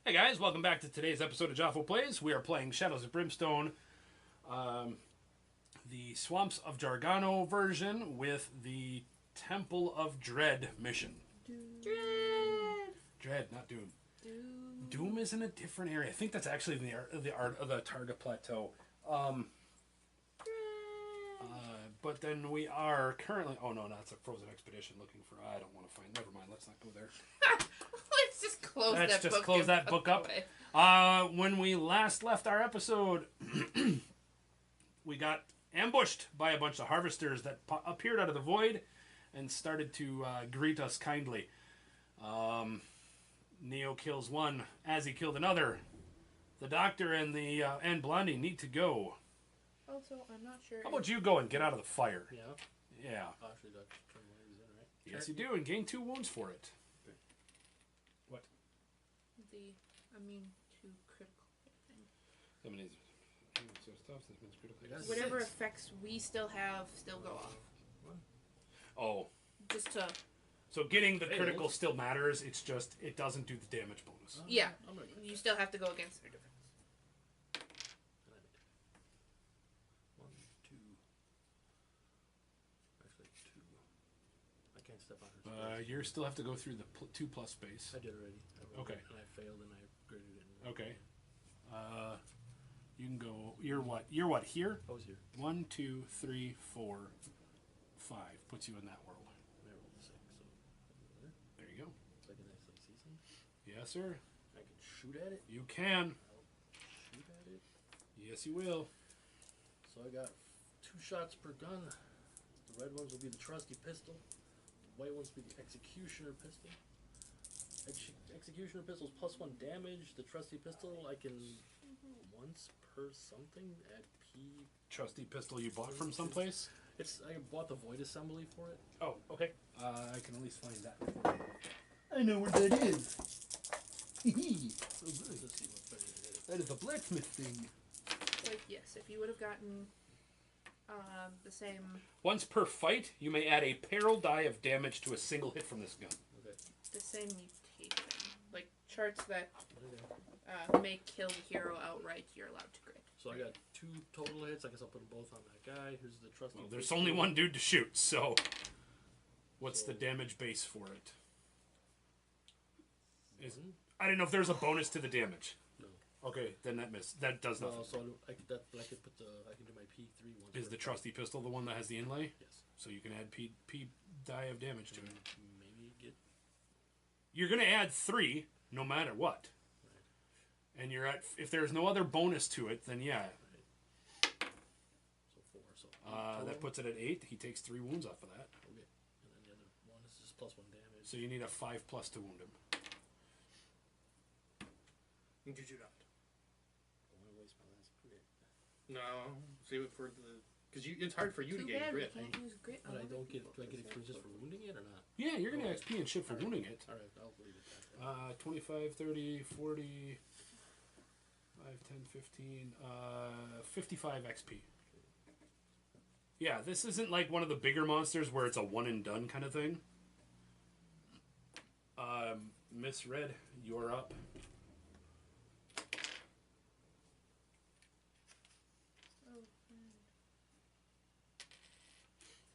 Hey guys, welcome back to today's episode of Jafo Plays. We are playing Shadows of Brimstone, the Swamps of Jargano version with the Temple of Dread mission. Dread, not Doom. Doom is in a different area. I think that's actually in the art of the Targa Plateau. But then we are currently... Oh no, that's a frozen expedition looking for... I don't want to find... Never mind, let's not go there. Let's just close that book up. When we last left our episode, we got ambushed by a bunch of harvesters that appeared out of the void and started to greet us kindly. Neo kills one as he killed another. The doctor and Blondie need to go. Also, I'm not sure. How about you go and get out of the fire? Yeah. Yeah. Actually, that's turn my legs in, right? Yes, you do, and gain 2 wounds for it. Okay. What? Two critical thing. How many? So stuff that means critical. Whatever effects we still have still go off. Oh. Just to. So getting the critical still matters. It's just it doesn't do the damage bonus. Yeah. You still have to go against their defense. 1, 2. Actually, 2. I can't step on her space. You still have to go through the 2+ space. I did already. Okay. And I failed and I graded it. Okay. You can go. You're what? You're what? Here? I was here. 1, 2, 3, 4, 5 puts you in that world. I rolled a 6, so There you go. it's like a nice like season. Yes, sir. I can shoot at it. You can. I'll shoot at it. Yes, you will. So I got 2 shots per gun. The red ones will be the trusty pistol. The white ones will be the executioner pistol. Executioner pistol's +1 damage. The trusty pistol I can once per something add P. Trusty pistol you bought from someplace? I bought the void assembly for it. Oh, okay. I can at least find that. I know where that is. Let's see what better it is. That is a blacksmith thing. Like, yes, if you would have gotten the same. Once per fight, you may add a peril die of damage to a single hit from this gun. Okay. The same mutation. Like, charts that may kill the hero outright, you're allowed to crit. So I got 2 total hits. I guess I'll put them both on that guy. Here's the trusty. Well, there's only one dude to shoot, so what's the damage base for it? I didn't know if there's a bonus to the damage. No. Okay, then that does nothing. No, so I can do my P3 one. Is the trusty pistol the one that has the inlay? Yes. So you can add P die of damage to it. Maybe get. You're gonna add 3 no matter what. Right. And you're at if there's no other bonus to it, then yeah. Right. So 4. So That puts it at 8. He takes 3 wounds off of that. Okay. And then the other one is just +1 damage. So you need a 5+ to wound him. Did you not? Don't want to waste my last grit. No. Save it for the... Because it's hard for you to gain grit. You can't use grit. But I don't get. Do I get XP just for wounding it or not? Yeah, you're gonna XP and shit for wounding it. All right, I'll leave it at that. 25, 30, 40, 5, 10, 15, 55 XP. Yeah, this isn't like one of the bigger monsters where it's a one and done kind of thing. Miss Red, you're up.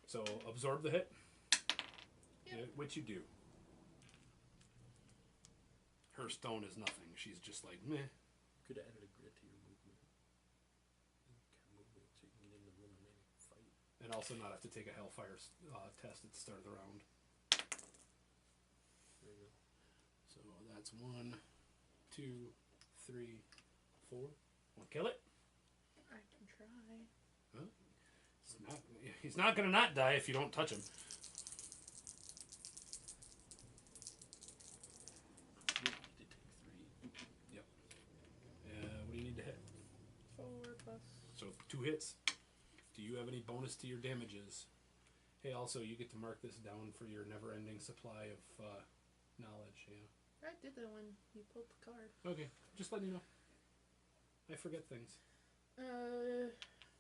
So absorb the hit, which you do. Her stone is nothing. She's just like meh. Could have added a grit to your movement. Movement so you can get in the room and maybe fight. And also not have to take a Hellfire test at the start of the round. There you go. So that's 1, 2, 3, 4. Want to kill it? I can try. Huh? He's not going to not die if you don't touch him. You did take 3. Yep. What do you need to hit? 4+. So 2 hits. Do you have any bonus to your damages? Hey, also, you get to mark this down for your never-ending supply of knowledge. Yeah. I did that when you pulled the card. Okay, just letting you know. I forget things.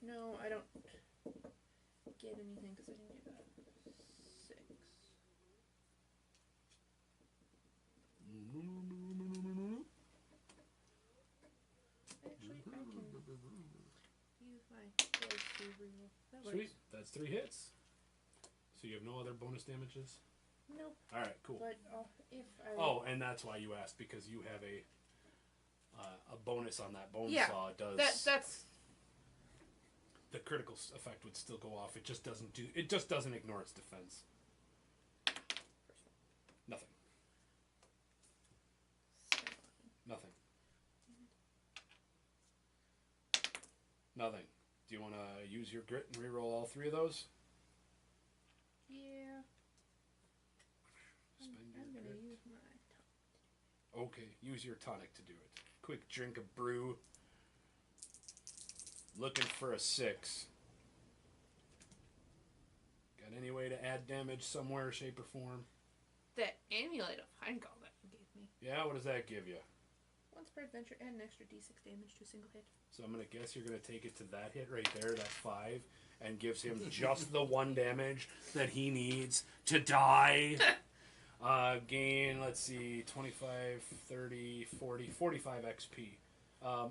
No, I don't get anything because I didn't get a 6. reroll. That Sweet. works. That's 3 hits. So you have no other bonus damages? Nope. Alright, cool. But if I. Oh, and that's why you asked, because you have a bonus on that bone Yeah, saw. Does that's. the critical effect would still go off? It just doesn't do. It just doesn't ignore its defense. Nothing. Nothing. Nothing. Do you want to use your grit and reroll all 3 of those? Yeah. Spend your I'm gonna grit. use my. Okay, use your tonic to do it. Quick drink of brew. Looking for a 6. Got any way to add damage somewhere, shape, or form? That amulet of Heimdall that you gave me. Yeah, what does that give you? Once per adventure, add an extra d6 damage to a single hit. So I'm going to guess you're going to take it to that hit right there, that 5, and gives him just the 1 damage that he needs to die. Gain, let's see, 25, 30, 40, 45 XP.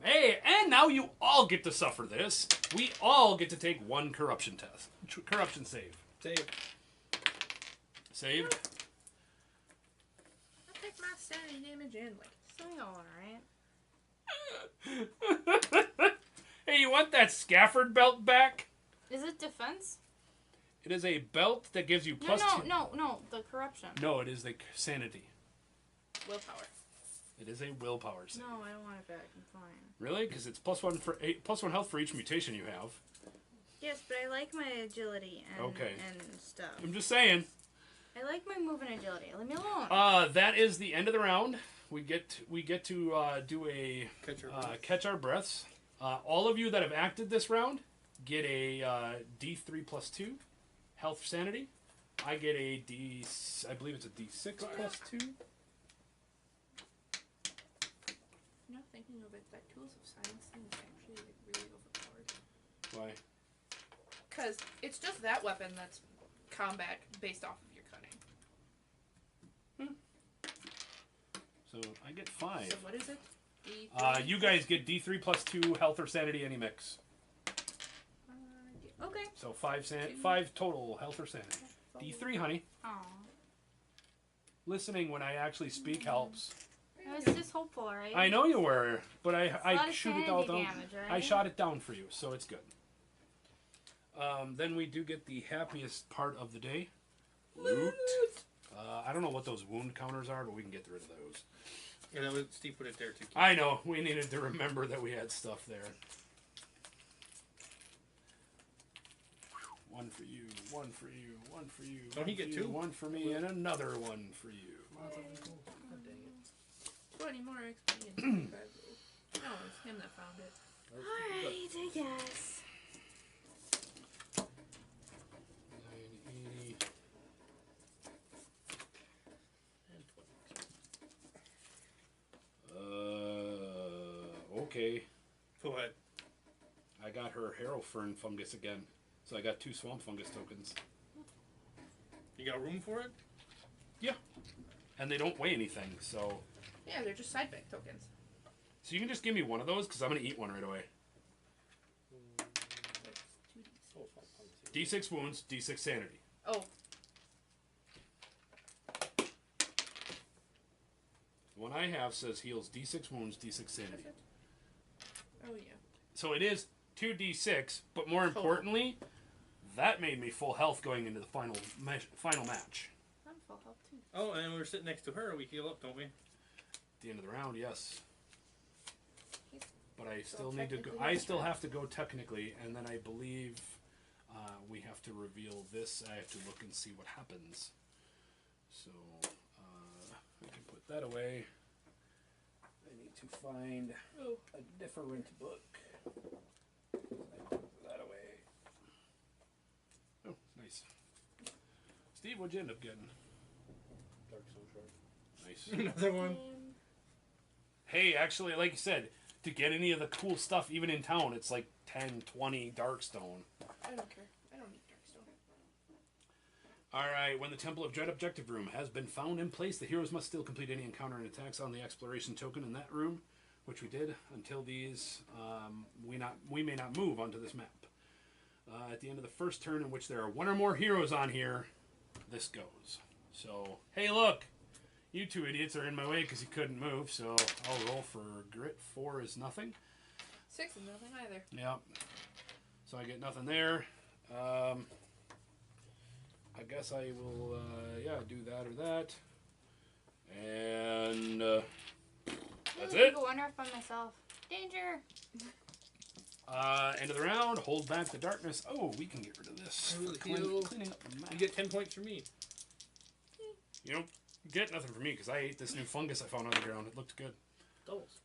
Hey, and now you all get to suffer this. We all get to take 1 corruption test. Corruption save. Save. Saved? I'll take my sanity damage and like. So we all alright. Hey, you want that Scafford belt back? Is it defense? It is a belt that gives you No, plus no, 2. no, the corruption. No, it is the sanity. Willpower. It is a willpower save. No, I don't want it back. I'm fine. Really? Because it's +1 health for each mutation you have. Yes, but I like my agility and Okay. and stuff. I'm just saying. I like my move and agility. Leave me alone. That is the end of the round. We get to do a catch our breaths. All of you that have acted this round get a D3 plus 2 health sanity. I get a D. I believe it's a D6 plus 2. You know, thinking of it, that Tools of Science thing is actually like really overpowered. Why? Because it's just that weapon that's combat based off of your cunning. So I get 5. So what is it? D3? You guys get D3 plus 2 health or sanity, any mix. Okay. So 5 total health or sanity. D3, honey. Aw. Listening when I actually speak helps. I was just hopeful, right? I know you were, but It's a I lot of shoot it all sanity down. damage, right? I shot it down for you, so it's good. Then we do get the happiest part of the day. Loot. I don't know what those wound counters are, but we can get rid of those. Yeah, that was, Steve put it there too. I know. We needed to remember that we had stuff there. 1 for you, 1 for you, 1 for you. Don't he get 2? 1 for me, and another 1 for you. God dang it. 20 more XP and 25 gold. No, it's him that found it. Alright, I guess. 980. Okay. What? I got her Harrow Fern fungus again. So I got 2 swamp fungus tokens. You got room for it? Yeah. And they don't weigh anything, so... Yeah, they're just side bank tokens. So you can just give me one of those, because I'm going to eat one right away. That's 2d6. D6 wounds, D6 sanity. Oh, The one I have says heals D6 wounds, D6 sanity. is it? Oh, yeah. So it is 2d6, but more importantly, that made me full health going into the final match. I'm full health too. Oh, and we're sitting next to her. We heal up, don't we? At the end of the round, yes. But I still So need to go. technically I it's still half. have to go technically, and then I believe we have to reveal this. I have to look and see what happens. So I can put that away. I need to find a different book. I put that away. Oh, nice. Steve, what'd you end up getting? Dark Stone Shard. Nice. Another one. Hey, actually, like you said, to get any of the cool stuff, even in town, it's like 10, 20 Darkstone. I don't care. I don't need Darkstone. Alright, when the Temple of Dread objective room has been found in place, the heroes must still complete any encounter and attacks on the exploration token in that room, which we did until these, we may not move onto this map. At the end of the first turn in which there are one or more heroes on here, this goes. So, hey, look. You two idiots are in my way because you couldn't move, so I'll roll for grit. 4 is nothing. 6 is nothing either. Yep. So I get nothing there. I guess I will, do that or that. And that's it. Go wander off by myself. Danger! End of the round. Hold back the darkness. Oh, we can get rid of this. Cleaning up the map. You get 10 points from me. You don't get nothing from me because I ate this new fungus I found on the ground. It looked good. Doubles.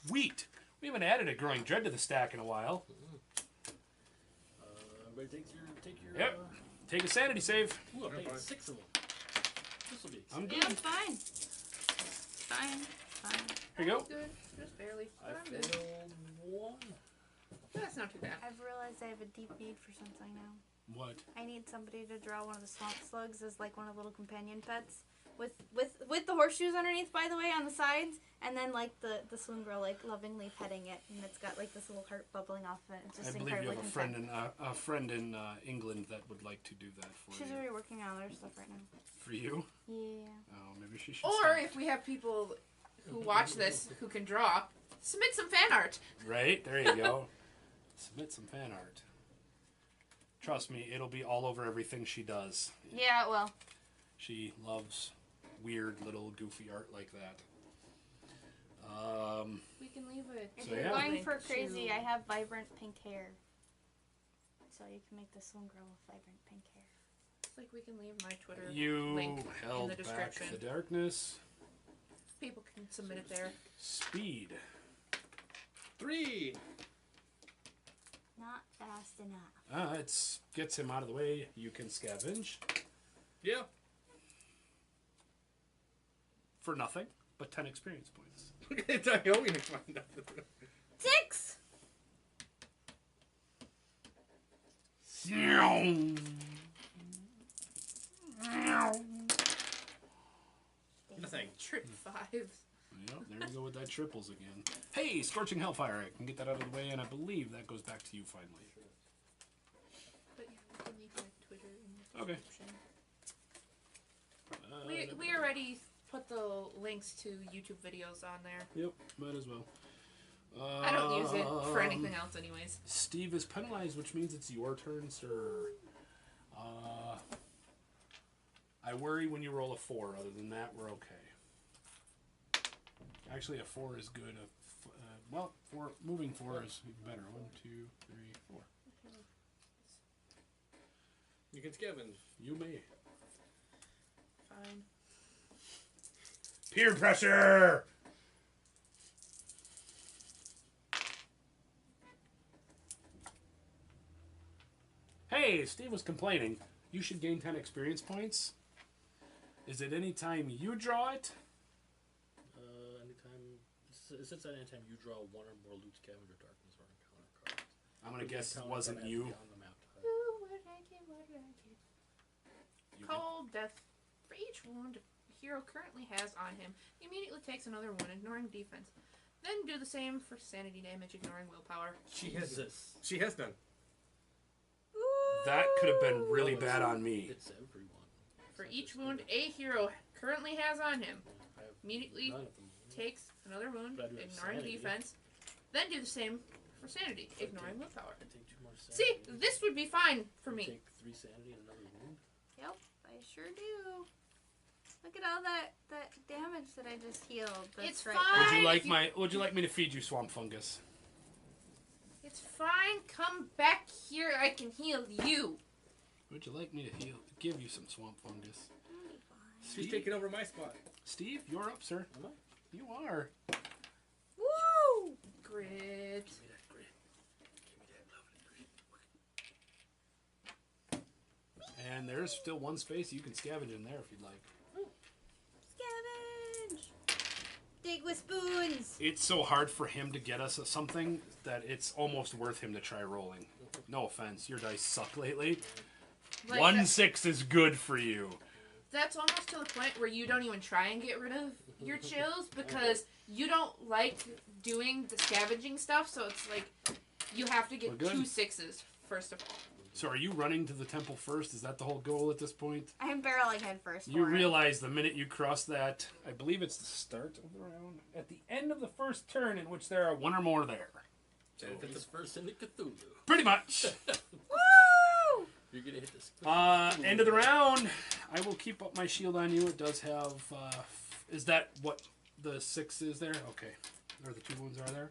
Sweet. We haven't added a growing dread to the stack in a while. Everybody take your. Yep. Take a sanity save. Ooh, I'm taking 6 of them. This will be. I'm Yeah, good. I'm fine. Fine. Here you go. Good. Just barely. I I'm good. failed 1. That's not too bad. I've realized I have a deep need for something now. What? I need somebody to draw one of the swamp slugs as like one of the little companion pets. With the horseshoes underneath, by the way, on the sides, and then like the swoon girl like lovingly petting it, and it's got like this little heart bubbling off it. It's just I believe you incredibly have content. a friend in England that would like to do that for She's you. already working on other stuff right now. For you? Yeah. Oh, maybe she should. Or start. if we have people who watch this who can draw, submit some fan art. Right there you go. Submit some fan art. Trust me, it'll be all over everything she does. Yeah, well. She loves weird little goofy art like that. We can leave it. If So, you're yeah. going for Link crazy, to- I have vibrant pink hair. So you can make the swoon girl with vibrant pink hair. It's like we can leave my Twitter You link held in the back description. the darkness. People can submit it there. Speed. 3. Not fast enough. It gets him out of the way. You can scavenge Yeah. for nothing but 10 experience points. It's not going to find out. 6! Nothing. Trip 5. Yep, there you go with that triples again. Hey, Scorching Hellfire. I can get that out of the way, and I believe that goes back to you finally. But yeah, we can leave my Twitter in the Okay. description. We already put the links to YouTube videos on there. Yep, might as well. I don't use it for anything else anyways. Steve is penalized, which means it's your turn, sir. I worry when you roll a 4. Other than that, we're okay. Actually, a 4 is good. Moving 4 is even better. 1, 2, 3, 4. You can scavenge. You may. Fine. Peer pressure! Hey, Steve was complaining. You should gain 10 experience points. Is it any time you draw it? It says that anytime you draw 1 or more loot, scavenger, darkness, or encounter cards. I'm going to guess it Encounter wasn't card you. on the map tile. Ooh, what did I get? What did I get? You Cold death. For each wound a hero currently has on him, he immediately takes another one, ignoring defense. Then do the same for sanity damage, ignoring willpower. She has Jesus. She has done. That could have been really bad on me. It's everyone. For each wound a hero currently has on him, I have immediately none at the moment. takes another wound, But I do have ignoring sanity. defense. Then do the same for sanity, ignoring willpower. I take 2 more sanity. See, this would be fine for I me. take 3 sanity and another wound. Yep, I sure do. Look at all that damage that I just healed. That's It's right. fine. Would you like me to feed you swamp fungus? It's fine. Come back here. I can heal you. Would you like me to give you some swamp fungus? She's taking over my spot. Steve, you're up, sir. Am I? You are. Woo! Grit. Give me that grit. Give me that lovely grit. And there's still one space you can scavenge in there if you'd like. Scavenge! Dig with spoons! It's so hard for him to get us something that it's almost worth him to try rolling. No offense, your dice suck lately. Like 1-6 is good for you. That's almost to the point where you don't even try and get rid of your chills because you don't like doing the scavenging stuff. So it's like You have to get We're good. 2 6s first of all. So are you running to the temple first? Is that the whole goal at this point? I'm barreling head first. You for it. realize the minute you cross that, I believe it's the start of the round, at the end of the first turn in which there are one or more there. So he's first into Cthulhu. Pretty much. Woo! You're gonna hit this. End of the round. I will keep up my shield on you. It does have. Is that what the 6 is there? Okay. Or the 2 wounds are there?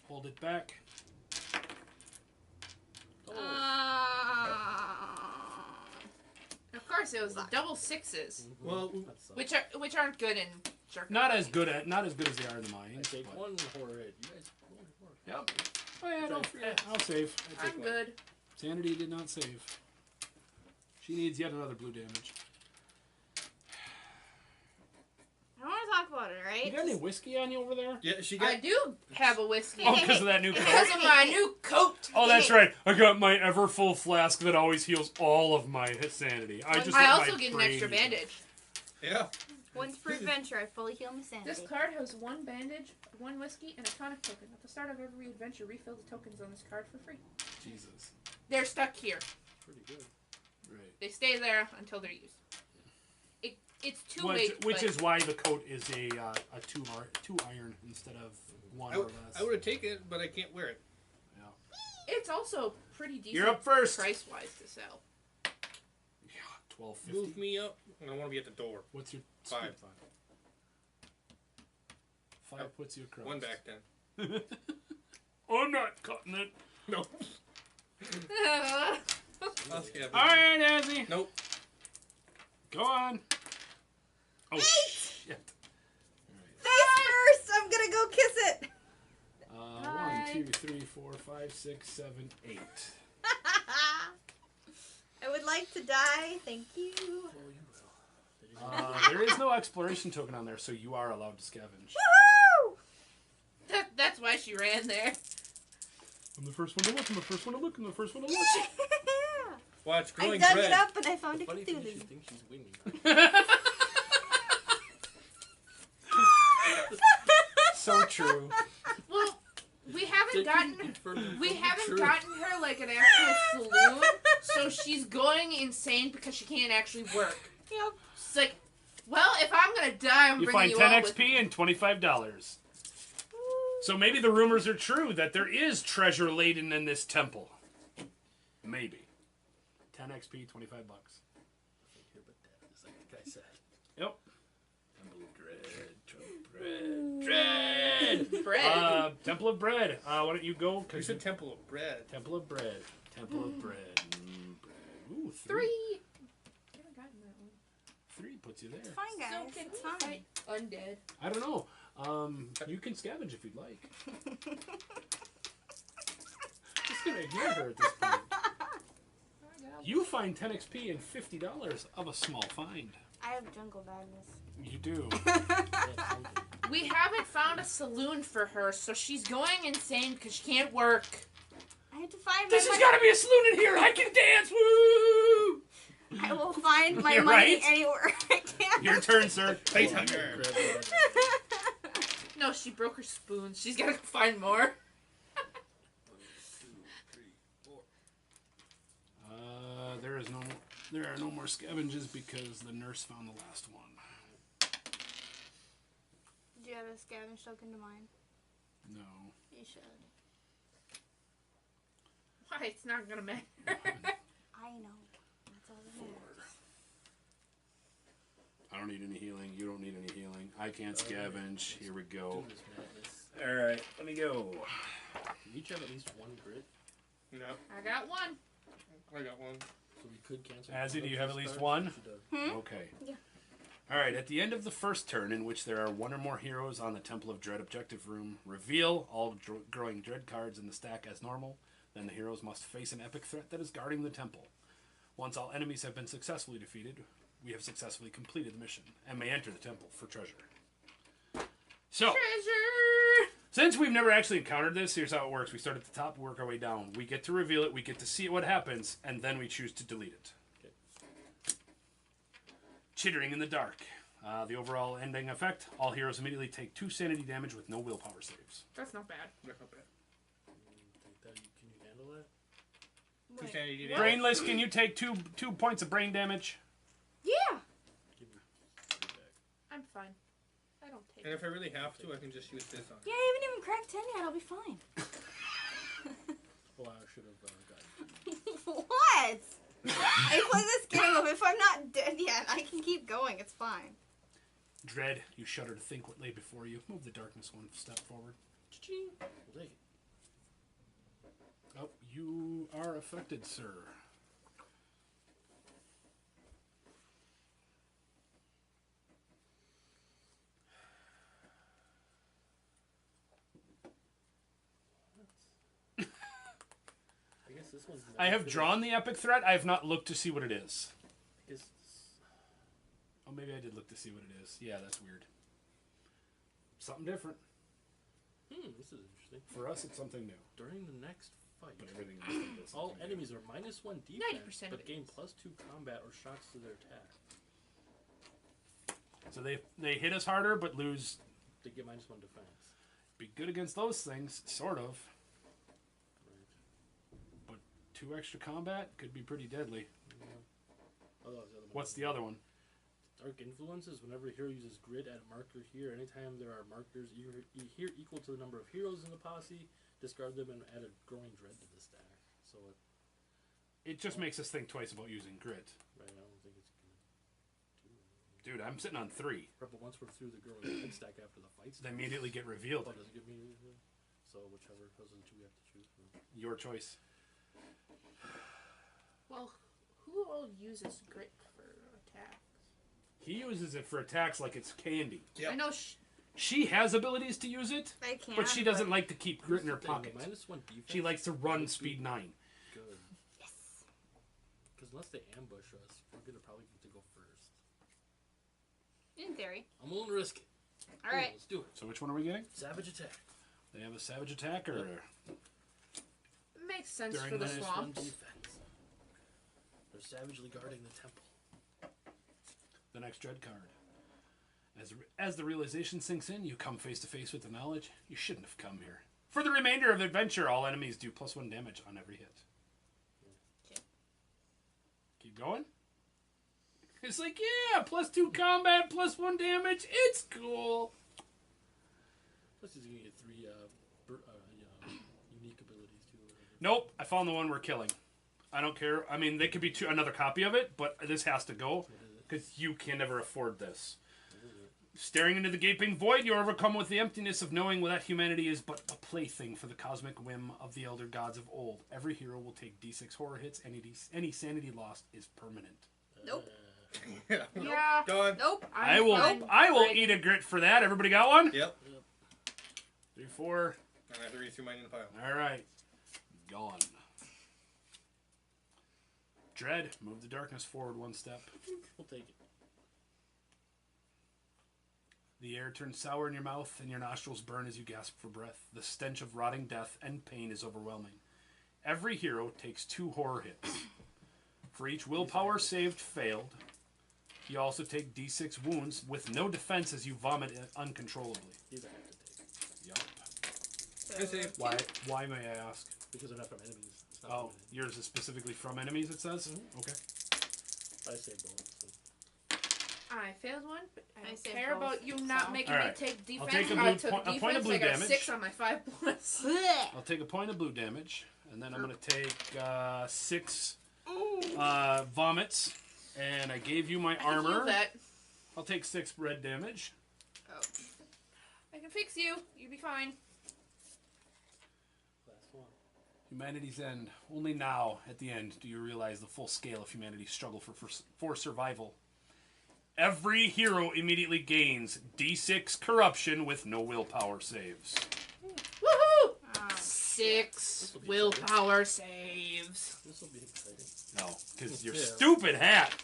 Hold it back. Of course, it was the double 6s, Well, which aren't good in Jerk. Not as good as they are in the I mines. take but- one horror hit. You guys one horror. Yep. Oh yeah, don't forget. I'll save. I'm good. Sanity did not save. She needs yet another blue damage. I don't want to talk about it, right? You got any whiskey on you over there? yeah, she I got. do have a whiskey. Oh, because of that new Because coat. of my new coat. Oh, that's right. I got my ever full flask that always heals all of my sanity. I just I let also my get an brain- extra bandage. Yeah. Once per adventure, I fully heal my sanity. This card has 1 bandage, 1 whiskey, and a tonic token. At the start of every adventure, refill the tokens on this card for free. Jesus. They're stuck here. Pretty good. Right. They stay there until they're used. It's too late. Which but is why the coat is a 2 iron instead of 1 or less. I would have taken it, but I can't wear it. Yeah. it's also pretty decent. You're up first. Price-wise to sell. Yeah, 12.50. Move me up, and I want to be at the door. What's your 5. speed? 5 puts you across. 1 back then. I'm not cutting it. No. I'll scab it. All right, Azzy. Nope. Go on. Oh, shit. Face first! I'm gonna go kiss it! 1, 2, 3, 4, 5, 6, 7, 8. I would like to die, thank you. Oh, you will. There is no exploration token on there, so you are allowed to scavenge. Woohoo! That's why she ran there. I'm the first one to look, I'm the first one to look, I'm the first one to look. Watch I growing dug bread. it up and I found a Funny thing is, she Cthulhu. thinks she's winning. So true. Well, we haven't gotten True. gotten her like an actual saloon, so she's going insane because she can't actually work. Yep. It's like, well, if I'm gonna die, I'm You bringing find you 10 all with XP and $25. So maybe the rumors are true that there is treasure laden in this temple. Maybe. 10 XP, $25. Here but that, just like the guy said. Yep. Temple of Dread. Dread. bread. Temple of Bread. Why don't you go? You said Temple of Bread. Temple of Bread. Temple of Bread. Bread. Ooh, 3. 3. I haven't gotten that one. 3 puts you there. It's fine, guys. So can It's we fine. fight undead? I don't know. You can scavenge if you'd like. Just gonna ignore her at this point. You find 10 XP and $50 of a small find. I have jungle madness. You do. We haven't found a saloon for her, so she's going insane because she can't work. I have to find This my has got to be a saloon in here. I can dance. Woo! I will find my You're money right. anywhere I can. Your turn, sir. Face hugger. No, she broke her spoon. She's gotta go find more. There are no more scavenges because the nurse found the last one. Do you have a scavenge token to mine? No. You should. Why? It's not gonna matter. I know. That's all that matters. I don't need any healing. You don't need any healing. I can't scavenge. Here we go. Do this madness. Alright, let me go. You each have at least 1 grit, No, I got one. I got one. so we could cancel. Azzy, do you have at least Start. 1? She does. Okay. Yeah. Alright, at the end of the first turn, in which there are 1 or more heroes on the Temple of Dread objective room, reveal all growing Dread cards in the stack as normal. Then the heroes must face an epic threat that is guarding the temple. Once all enemies have been successfully defeated, we have successfully completed the mission, and may enter the temple for treasure. So, Treasure! since we've never actually encountered this, here's how it works. We start at the top, work our way down. We get to reveal it, we get to see what happens, and then we choose to delete it. Okay. Chittering in the dark, The overall ending effect: all heroes immediately take 2 sanity damage with no willpower saves. That's not bad. That's not bad. Can you handle that? Two Wait, sanity what? damage. Brainless, can you take two points of brain damage? Yeah, Give me 3 back. I'm fine. I don't take And it. if I really have to, I can just use this on Yeah, it. I haven't even cracked 10 yet. I'll be fine. Oh, I should have gotten. What? I play this game of if I'm not dead yet, I can keep going. It's fine. Dread, you shudder to think what lay before you. Move the darkness 1 step forward. Cha-ching. We'll take it. Oh, you are affected, sir. I guess this one's. I have drawn the epic threat. I have not looked to see what it is. I guess Oh, maybe I did look to see what it is. Yeah, that's weird. Something different. this is interesting. For us, it's something new. During the next fight, But everything else is all something new. enemies are -1 defense, 90% but of it gain is. +2 combat or shots to their attack. So they hit us harder, but lose. They get -1 defense. Be good against those things, sort of. Right. But 2 extra combat could be pretty deadly. Otherwise, the other one What's is- the other one? Dark influences. Whenever a hero uses grid, add a marker here. Anytime there are markers here equal to the number of heroes in the posse, discard them and add a growing dread to the stack. So, It just makes us think twice about using grit. right, I don't think it's gonna do anything. Dude, I'm sitting on 3. Right, but once we're through the growing dread stack after the fights, They immediately get revealed. oh, does it give me? So whichever, those are the 2 we have to choose from. Your choice. Well, who all uses grit for attacks? He uses it for attacks like it's candy. Yep. I know. She has abilities to use it, I can't. but she doesn't like to keep grit in her Here's the thing, pocket. the -1 defense. She likes to run would be speed 9. Good. Yes. Because unless they ambush us, we're gonna probably get to go first. In theory. I'm willing to risk it. All right. Let's do it. So which one are we getting? Savage attack. They have a savage attack, or It makes sense During for the the- -1 swamps. defense. They're savagely guarding the temple. the next dread card. As the realization sinks in, you come face to face with the knowledge you shouldn't have come here. For the remainder of the adventure, all enemies do +1 damage on every hit. Okay. Keep going. It's like, yeah, +2 combat, +1 damage. It's cool. Plus, he's gonna get 3 unique abilities too. or whatever. Nope, I found the one we're killing. I don't care. I mean, they could be another copy of it, but this has to go What is it? because you can never afford this. What is it? Staring into the gaping void, you are overcome with the emptiness of knowing that humanity is but a plaything for the cosmic whim of the elder gods of old. Every hero will take D6 horror hits. Any sanity lost is permanent. Nope. Yeah. Yeah. Done. Nope. I will. fine. I will Grit. eat a grit for that. Everybody got one? Yep. 3, 4. And I have to read through mine in the pile. All right. Gone. Dread, move the darkness forward 1 step. We'll take it. The air turns sour in your mouth, and your nostrils burn as you gasp for breath. The stench of rotting death and pain is overwhelming. Every hero takes 2 horror hits. For each willpower saved failed, you also take D6 wounds with no defense as you vomit uncontrollably. These I have to take. Yup. So, Good save. Why may I ask? Because they're not from enemies. It's not Oh, from enemies. yours is specifically from enemies, it says? Okay. I say both. So. I failed one, but I I don't saved care both, about you not so. making Alright. me take defense. take a I blue took point- a defense. point of blue I got damage. 6 on my 5 plus. Blech. I'll take a point of blue damage, and then I'm going to take 6 vomits, and I gave you my I can heal armor. that. I'll take 6 red damage. Oh. I can fix you. You'll be fine. Last one. Humanity's end. Only now, at the end, do you realize the full scale of humanity's struggle for survival. Every hero immediately gains D6 corruption with no willpower saves. Woohoo! Ah, 6 This'll be willpower saves. This will be exciting. No, because your Yeah. stupid hat.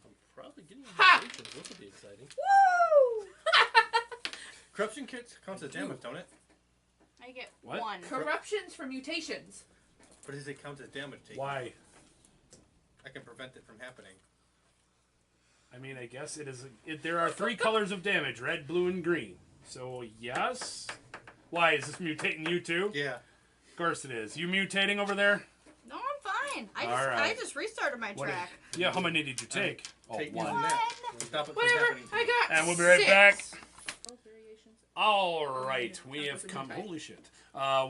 I'm probably getting Ha! invitations. This will be exciting. Woo! Corruption kits counts as damage, don't it? I get What? 1. Corruptions for mutations. But does it count as damage taken? Why? I can prevent it from happening. I mean, I guess it is. There are 3 colors of damage: red, blue, and green. So yes. Why is this mutating you too? Yeah. Of course it is. You mutating over there? No, I'm fine. I Alright. just restarted my What track. Yeah. How many did you take? Take one. using that. Stop it from Whatever. happening. I got And we'll be right 6. back. Both variations. All right, we have Open come. the tie. Holy shit!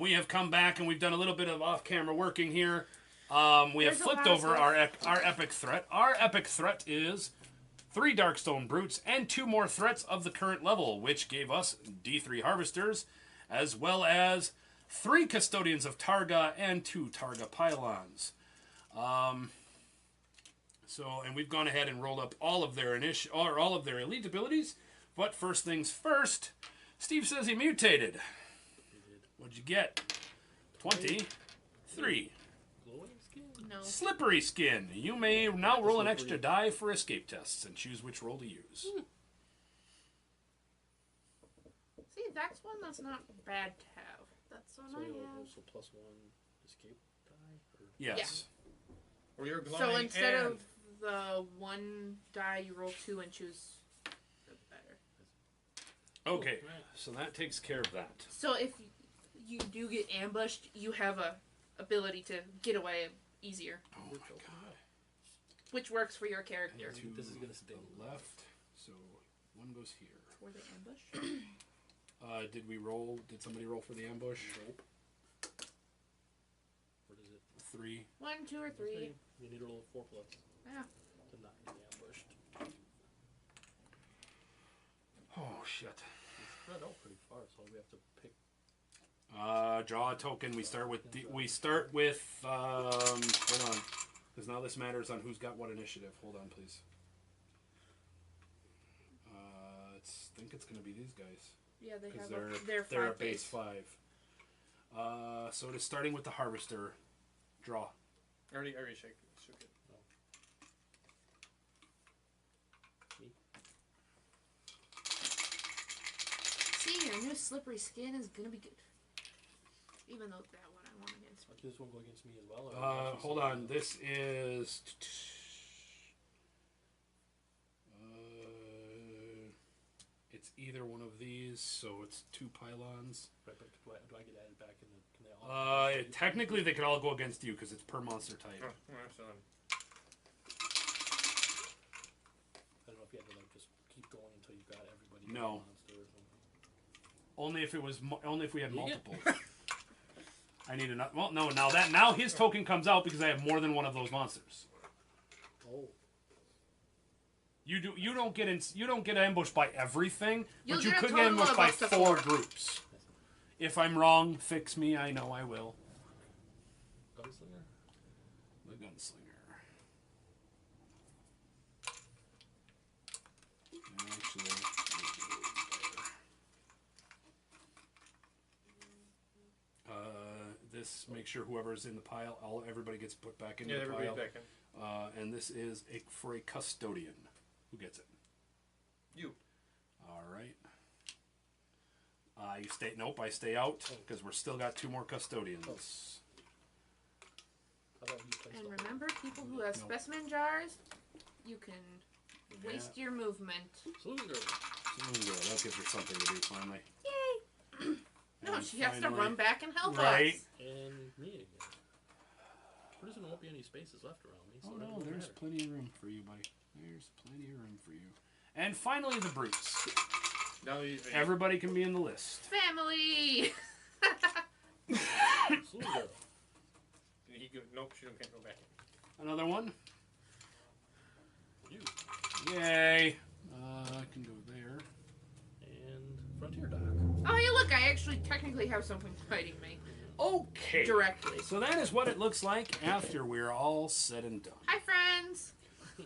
We have come back and we've done a little bit of off-camera working here. We have There's a flipped lot of over stuff. our epic threat. Our epic threat is 3 Darkstone Brutes and 2 more threats of the current level, which gave us D3 Harvesters, as well as 3 Custodians of Targa and 2 Targa Pylons. And we've gone ahead and rolled up all of their all of their elite abilities. But first things first, Steve says he mutated. What'd you get? 23. Glowing skin? No. Slippery skin. You may now roll an extra die for escape tests and choose which roll to use. See, that's one that's not bad to have. That's what So I you'll have. also plus 1 escape die? Or... Yes. Or you're glowing So instead and of the 1 die, you roll 2 and choose the better. Okay, Cool, right. so that takes care of that. So if you do get ambushed, you have a ability to get away easier, Oh my god. which works for your character. To This is gonna stay the left, so 1 goes here. Were they ambushed? Did we roll? Did somebody roll for the ambush? Nope. What is it? 3. 1, 2, or 3. You need to roll 4 plus Yeah. to not get ambushed. Oh shit. It's spread out pretty far, so we have to pick. Draw a token. We start with hold on, because now this matters on who's got what initiative. Hold on, please. I think it's gonna be these guys Yeah, they because have they're their a base 5. So it is starting with the harvester. Draw. I already shook it. See, your new slippery skin is gonna be good. Even though that one I won against. Does this one go against me as well? Or Hold on. This is. It's either one of these, so it's 2 pylons. Right, but do I get added back in the? Can they all? Technically, they could all go against you because it's per monster type. Oh, alright, so then. I don't know if you had to like just keep going until you got everybody. No. Monster or something. Only if it was. Only if we had Yeah. multiple. I need another. Well, no. Now his token comes out because I have more than one of those monsters. Oh. You don't get ambushed by everything, You'll but you get a could get total ambushed of by up to 4 4. groups. If I'm wrong, fix me. I know I will. Gunslinger. The gunslinger. Actually, this make sure whoever's in the pile, everybody gets put back into Yeah, the everybody's pile. back in. And this is for a custodian. Who gets it? You. All right. You stay. Nope, I stay out because we're still got 2 more custodians. How about you place And the- remember, people who have Nope. specimen jars, you can waste your movement. Saloon girl. That gives her something to do finally. Yay! No, And she has to finally- run back and help Right. us. And me again. Pretty soon there won't be any spaces left around me. So Oh that no, won't there's matter. plenty of room for you, buddy. There's plenty of room for you. And finally, the brutes. Now you. Everybody can be in the list. Family! Saloon girl. Nope, can't go back in. Another one. You. Yay! I can go there. And Frontier Dock. Oh, hey, look, I actually technically have someone fighting me. Okay. Directly. So that is what it looks like after we're all said and done. Hi, friends!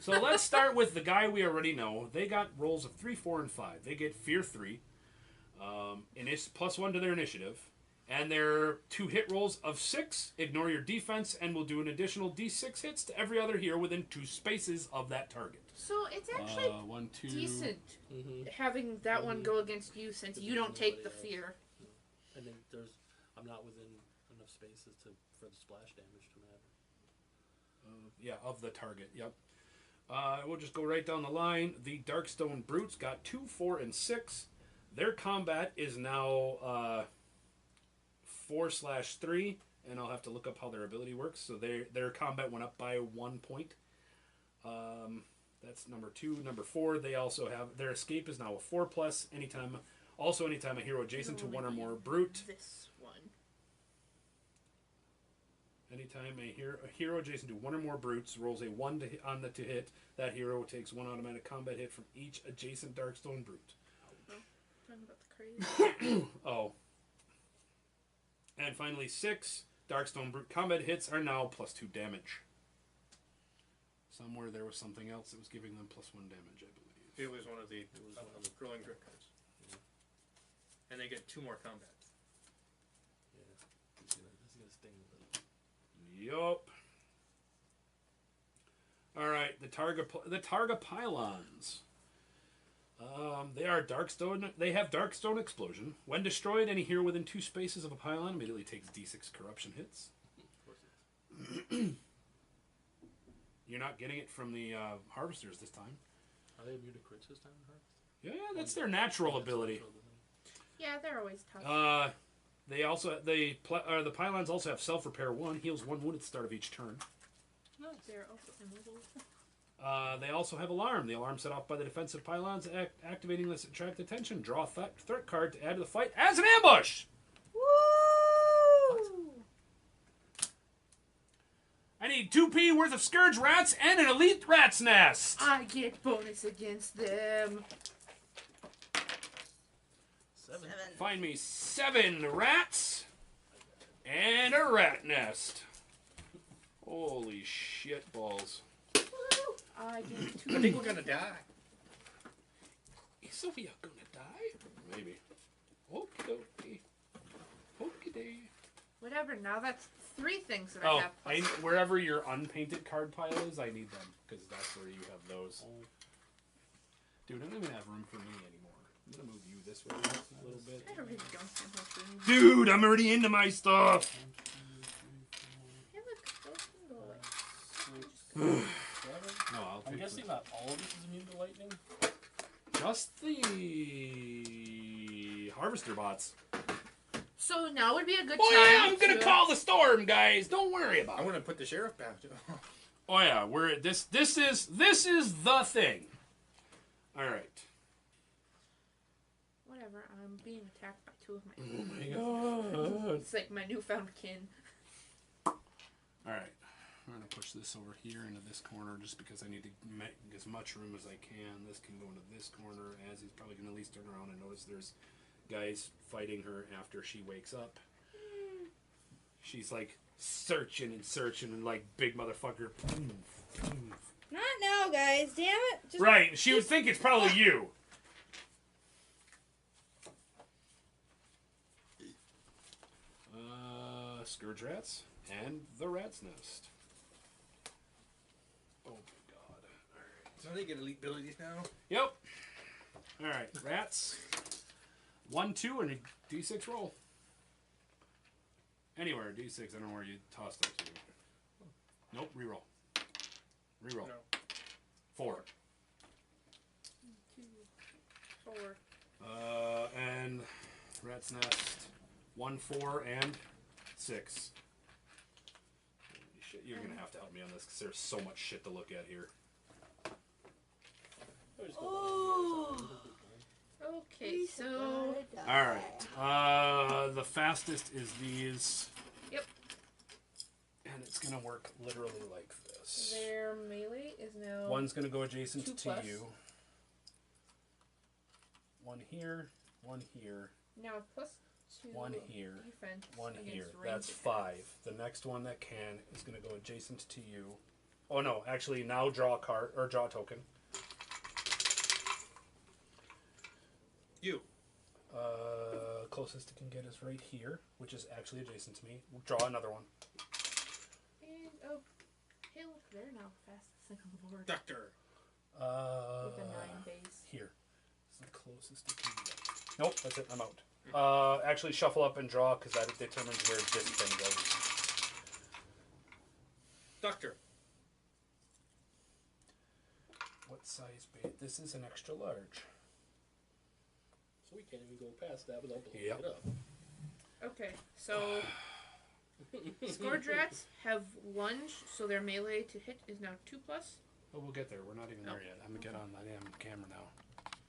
So let's start with the guy we already know. They got rolls of 3, 4, and 5. They get Fear 3. And it's +1 to their initiative. And their 2 hit rolls of 6. Ignore your defense, and we'll do an additional D6 hits to every other hero within 2 spaces of that target. So it's actually 1, 2. decent Mm-hmm. having that one go against you since you don't take the fear. And then I'm not within enough spaces for the splash damage to matter. Yeah, of the target. Yep. We'll just go right down the line. The Darkstone Brutes got 2, 4, and 6. Their combat is now 4/3, and I'll have to look up how their ability works. So their combat went up by 1 point. That's number 2. Number 4, they also have their escape is now a 4+. Anytime a hero adjacent to one or more brute. This one. Anytime a hero adjacent to one or more brutes rolls a 1 to hit, that hero takes 1 automatic combat hit from each adjacent Darkstone brute. Talking about the crazy. Oh. And finally, 6 Darkstone brute combat hits are now +2 damage. Somewhere there was something else that was giving them +1 damage, I believe. It was one of the growing dread cards. And they get 2 more combat. Yeah. This is gonna sting a little. Yup. All right, the Targa Pylons. They are Darkstone. They have Darkstone Explosion. When destroyed, any hero within 2 spaces of a pylon immediately takes D6 corruption hits. Of course it is. You're not getting it from the Harvesters this time. Are they immune to crits this time, Harvest? Yeah, that's their natural ability. Yeah, they're always tough. They also the pylons also have self repair 1, heals 1 wound at the start of each turn. They're also immortal. They also have alarm. The alarm set off by the defensive pylons, activating this attract attention. Draw a threat card to add to the fight as an ambush. Woo! I need 2p worth of Scourge Rats and an Elite Rat's Nest. I get bonus against them. 7. Find me 7 rats and a rat nest. Holy shit balls. I get 2. I think we're gonna die. Is Sophia gonna die? Maybe. Okie dokie. Okie day. Whatever, now that's 3 things that I Oh, have. wherever your unpainted card pile is, I need them. Because that's where you have those. Dude, I don't even have room for me anymore. I'm gonna move you this way a little bit. I really don't have much room. Dude, I'm already into my stuff. Yeah, look, those can go like... No, I'll I'm take guessing not all of this is immune to lightning. just the harvester bots. So now would be a good Oh time yeah, I'm gonna call the storm, guys. Don't worry about I'm it. gonna put the sheriff back. Oh yeah, we're this is the thing. All right. Whatever, I'm being attacked by 2 of my... Oh my god. It's like my newfound kin. All right. I'm gonna push this over here into this corner just because I need to make as much room as I can. This can go into this corner, as he's probably gonna at least turn around and notice there's guys fighting her after she wakes up. She's like searching and like big motherfucker. Not now, guys. Damn it. Just Right, she would think it's probably you. Scourge Rats and the Rat's Nest. Oh my god. Alright. So they get elite abilities now. Yep. Alright, rats. 1, 2, and a d6 roll. Anywhere, d6, I don't know where you toss that to. Nope, reroll. Reroll. No. 4. 2, 4. And Rat's Nest. 1, 4, and 6. Holy shit, you're gonna have to help me on this because there's so much shit to look at here. Oh. Okay, so... Alright. The fastest is these. Yep. And it's gonna work literally like this. Their melee is now... One's gonna go adjacent 2 to plus. you. 1 here, 1 here, Now plus 2 1 here, defense 1 against here. ranged That's attacks. 5. The next one that can is gonna go adjacent to you. Oh no, actually now draw a card or draw a token. You. Closest it can get is right here, which is actually adjacent to me. We'll draw another one. And, oh, hey look, they're now the fastest thing on the board. Doctor. With a 9 base. Here. It's the closest it can get. Nope, that's it. I'm out. Actually, shuffle up and draw because that determines where this thing goes. Doctor. What size bait? This is an extra large. So we can't even go past that without blowing Yep. it up. Okay, so Scourge Rats have lunge, so their melee to hit is now 2+. Oh, we'll get there. We're not even there Oh, yet. I'm gonna get on the damn camera now.